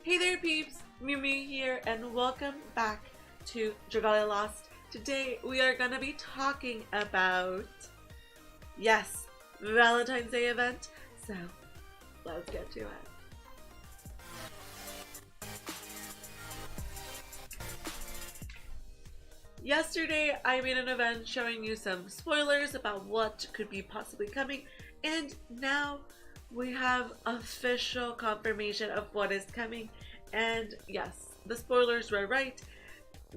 Hey there peeps, mewmew here and welcome back to Dragalia Lost. Today we are going to be talking about, yes, Valentine's Day event, so let's get to it. Yesterday I made an event showing you some spoilers about what could be possibly coming, and now we have official confirmation of what is coming. And yes, the spoilers were right.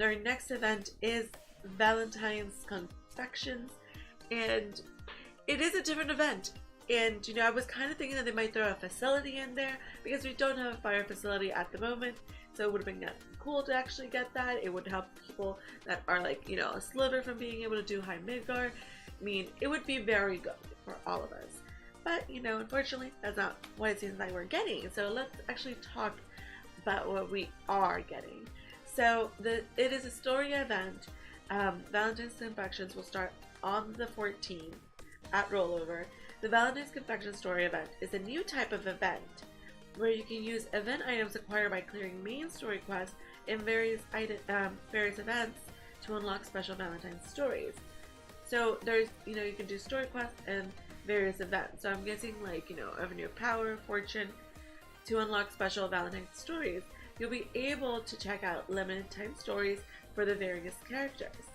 Our next event is Valentine's Confections, and it is a different event. And you know, I was kind of thinking that they might throw a facility in there because we don't have a fire facility at the moment, so it would have been cool to actually get that. It would help people that are like, you know, a sliver from being able to do high Midgar. I mean, it would be very good for all of us. But, you know, unfortunately, that's not what it seems like we're getting. So let's actually talk about what we are getting. So it is a story event. Valentine's Confections will start on the 14th at Rollover. The Valentine's Confection story event is a new type of event where you can use event items acquired by clearing main story quests in various events to unlock special Valentine's stories. So there's, you know, you can do story quests and various events. So I'm guessing, like, you know, Avenue of Power, Fortune. To unlock special Valentine's stories, you'll be able to check out limited time stories for the various characters.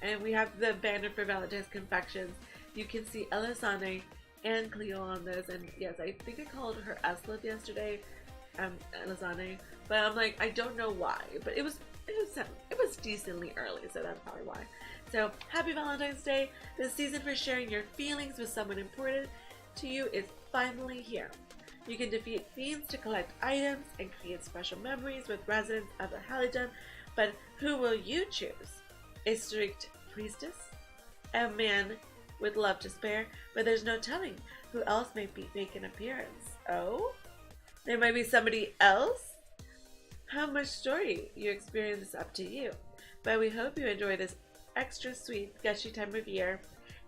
And we have the banner for Valentine's Confections. You can see Elisane and Cleo on this, and yes, I think I called her Eslith yesterday, Elisane, but I'm like, I don't know why, but it was decently early, so that's probably why. So happy Valentine's Day. The season for sharing your feelings with someone important to you is finally here. You can defeat fiends to collect items and create special memories with residents of the Halidon, but who will you choose? A strict priestess? A man with love to spare, but there's no telling who else may make an appearance. Oh? There might be somebody else? How much story you experience is up to you, but we hope you enjoy this extra sweet, sketchy time of year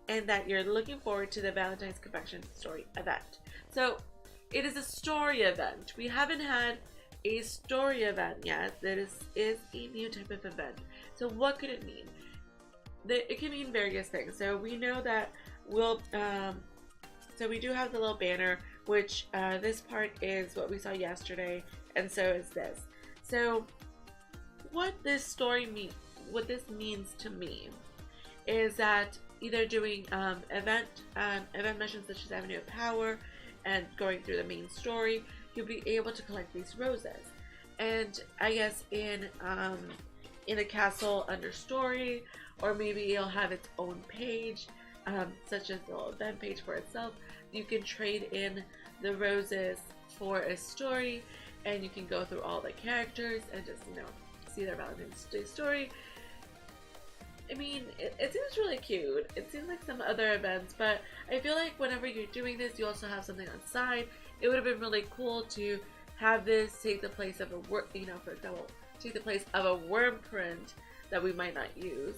and that you're looking forward to the Valentine's Confection story event. So it is a story event. We haven't had a story event yet. That is a new type of event. So what could it mean? It can mean various things. So we know that so we do have the little banner, which this part is what we saw yesterday, and so is this. So what this means to me is that either doing event missions such as Avenue of Power and going through the main story, you'll be able to collect these roses. And I guess in a castle under story, or maybe it'll have its own page, such as the little event page for itself. You can trade in the roses for a story, and you can go through all the characters and just, you know, see their Valentine's Day story. I mean, it seems really cute. It seems like some other events, but I feel like whenever you're doing this, you also have something on the side. It would have been really cool to have this take the place of for example, take the place of a worm print that we might not use.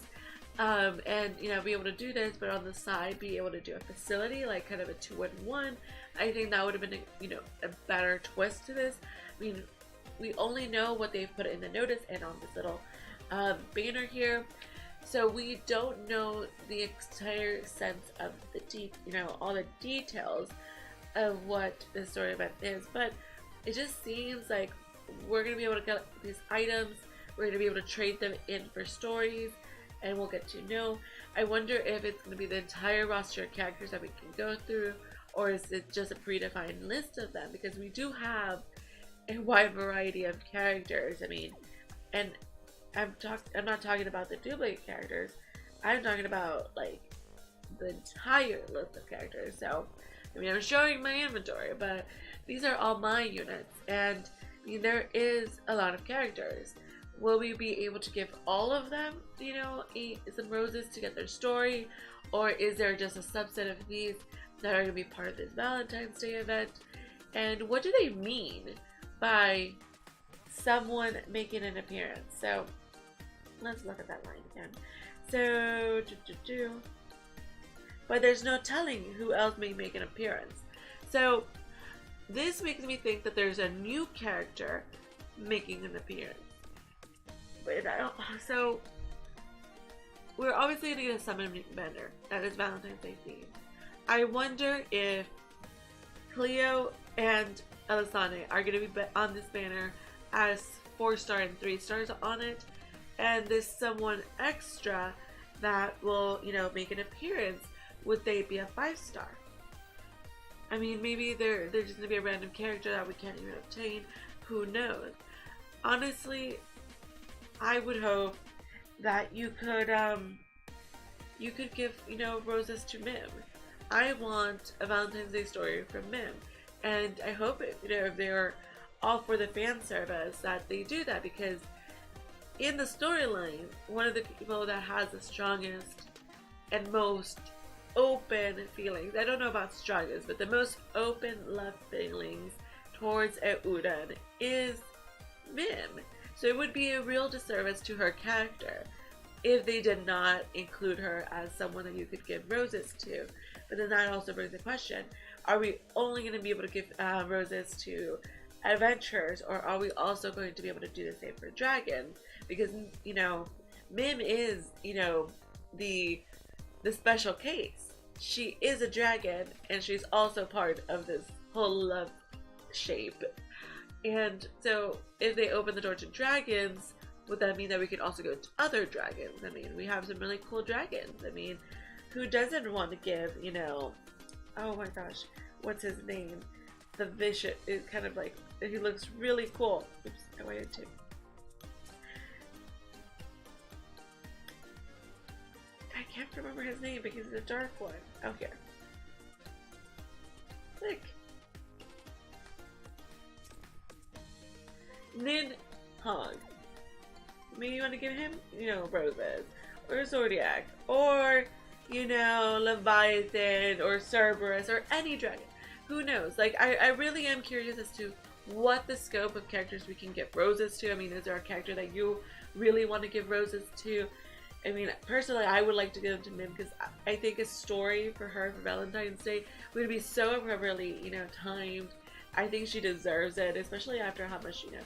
And, you know, be able to do this, but on the side, be able to do a facility, like kind of a 2-in-1. I think that would have been, a better twist to this. I mean, we only know what they've put in the notice and on this little banner here. So we don't know the entire sense of all the details of what the story event is, but it just seems like we're going to be able to get these items, we're going to be able to trade them in for stories, and we'll get to know. I wonder if it's going to be the entire roster of characters that we can go through, or is it just a predefined list of them, because we do have a wide variety of characters. I mean, and I'm not talking about the duplicate characters. I'm talking about like the entire list of characters. So, I mean, I'm showing my inventory, but these are all my units, and I mean, there is a lot of characters. Will we be able to give all of them, some roses to get their story, or is there just a subset of these that are going to be part of this Valentine's Day event? And what do they mean by someone making an appearance? So let's look at that line again. So, but there's no telling who else may make an appearance. So this makes me think that there's a new character making an appearance. But I don't, so we're obviously going to get a summon banner that is Valentine's Day themed. I wonder if Cleo and Elisane are going to be on this banner as 4-star and 3 stars on it, and this someone extra that will, you know, make an appearance, would they be a 5-star? I mean, maybe they're just going to be a random character that we can't even obtain. Who knows? Honestly, I would hope that you could give, you know, roses to Mim. I want a Valentine's Day story from Mim, and I hope it, you know, if they're all for the fan service, that they do that, because in the storyline, one of the people that has the strongest and most open feelings, I don't know about strongest, but the most open love feelings towards Eudan is Mim. So it would be a real disservice to her character if they did not include her as someone that you could give roses to. But then that also brings the question, are we only going to be able to give roses to adventurers, or are we also going to be able to do the same for dragons? Because, you know, Mim is, you know, the special case. She is a dragon, and she's also part of this whole love shape. And so if they open the door to dragons, would that mean that we can also go to other dragons? I mean, we have some really cool dragons. I mean, who doesn't want to give, you know, oh my gosh, what's his name? The vicious, is kind of like, he looks really cool. Oops, I wanted to. I can't remember his name because it's a dark one. Oh, here. Click. Nidhogg. Maybe you want to give him, you know, roses, or Zodiac, or, you know, Leviathan, or Cerberus, or any dragon. Who knows? Like, I really am curious as to what the scope of characters we can give roses to. I mean, is there a character that you really want to give roses to? I mean, personally, I would like to give them to Mim, because I think a story for her for Valentine's Day would be so appropriately, you know, timed. I think she deserves it, especially after how much, you know,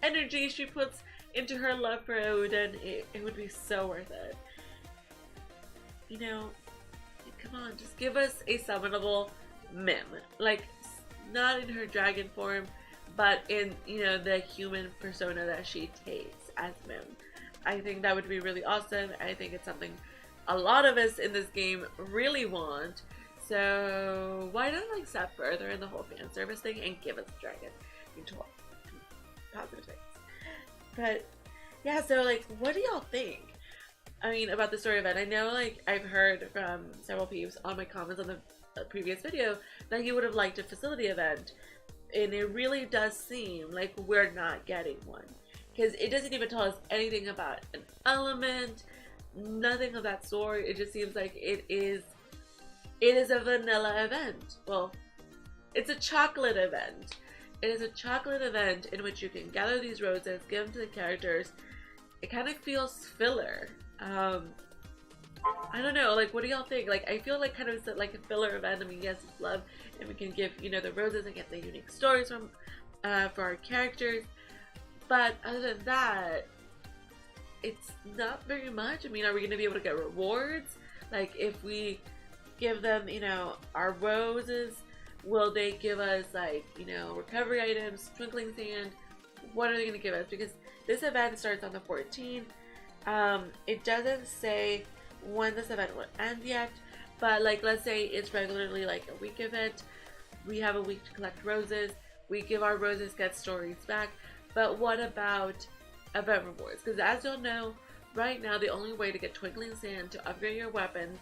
energy she puts into her love for Odin. It would be so worth it. You know, come on, just give us a summonable Mim. Like, not in her dragon form, but in, you know, the human persona that she takes as Mim. I think that would be really awesome. I think it's something a lot of us in this game really want. So why not, like, step further in the whole fan service thing and give us a dragon into positive things. But yeah, so like, what do y'all think? I mean, about the story event. I know, like, I've heard from several peeps on my comments on the previous video that you would have liked a facility event, and it really does seem like we're not getting one, because it doesn't even tell us anything about an element, nothing of that sort. It just seems like it is a vanilla event. Well, it's a chocolate event. It is a chocolate event in which you can gather these roses, give them to the characters. It kind of feels filler. I don't know, like, what do y'all think? Like, I feel like kind of like a filler event. I mean, yes, it's love, and we can give, you know, the roses and get the unique stories from for our characters. But other than that, it's not very much. I mean, are we going to be able to get rewards? Like, if we give them, you know, our roses, will they give us, like, you know, recovery items, twinkling sand? What are they going to give us? Because this event starts on the 14th. It doesn't say when this event will end yet, but, like, let's say it's regularly like a week event. We have a week to collect roses. We give our roses, get stories back. But what about event rewards? Because as you'll know, right now the only way to get twinkling sand to upgrade your weapons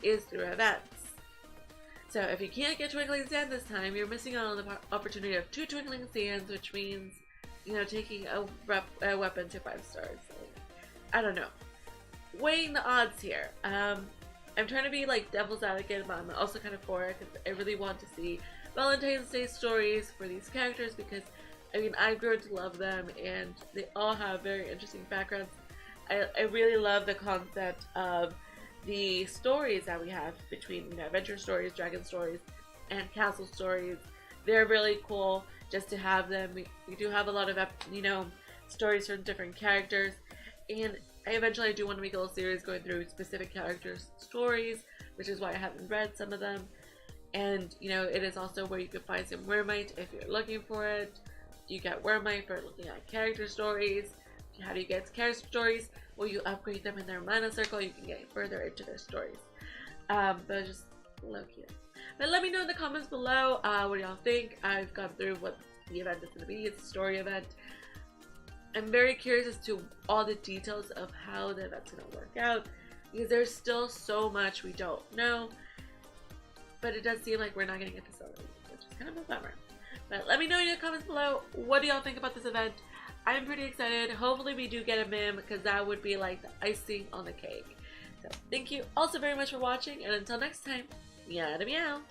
is through events. So if you can't get twinkling sand this time, you're missing out on the opportunity of 2 twinkling sands, which means, you know, taking a weapon to 5 stars. So, I don't know. Weighing the odds here. I'm trying to be like devil's advocate, but I'm also kind of for it, because I really want to see Valentine's Day stories for these characters, because I mean, I've grown to love them, and they all have very interesting backgrounds. I really love the concept of the stories that we have between, you know, adventure stories, dragon stories, and castle stories. they're really cool just to have them. We do have a lot of, you know, stories from different characters, and I eventually do want to make a little series going through specific characters' stories, which is why I haven't read some of them. And you know, it is also where you can find some Wormite if you're looking for it. You get Wormite for looking at character stories. How do you get character stories? Well, you upgrade them in their mana circle, you can get further into their stories. But just low key. But let me know in the comments below what y'all think. I've gone through what the event is going to be. It's a story event. I'm very curious as to all the details of how the event's going to work out, because there's still so much we don't know. But it does seem like we're not going to get to celebrate, which is kind of a bummer. But let me know in the comments below, what do y'all think about this event? I'm pretty excited. Hopefully we do get a meme, because that would be like the icing on the cake. So thank you also very much for watching, and until next time, meow to meow.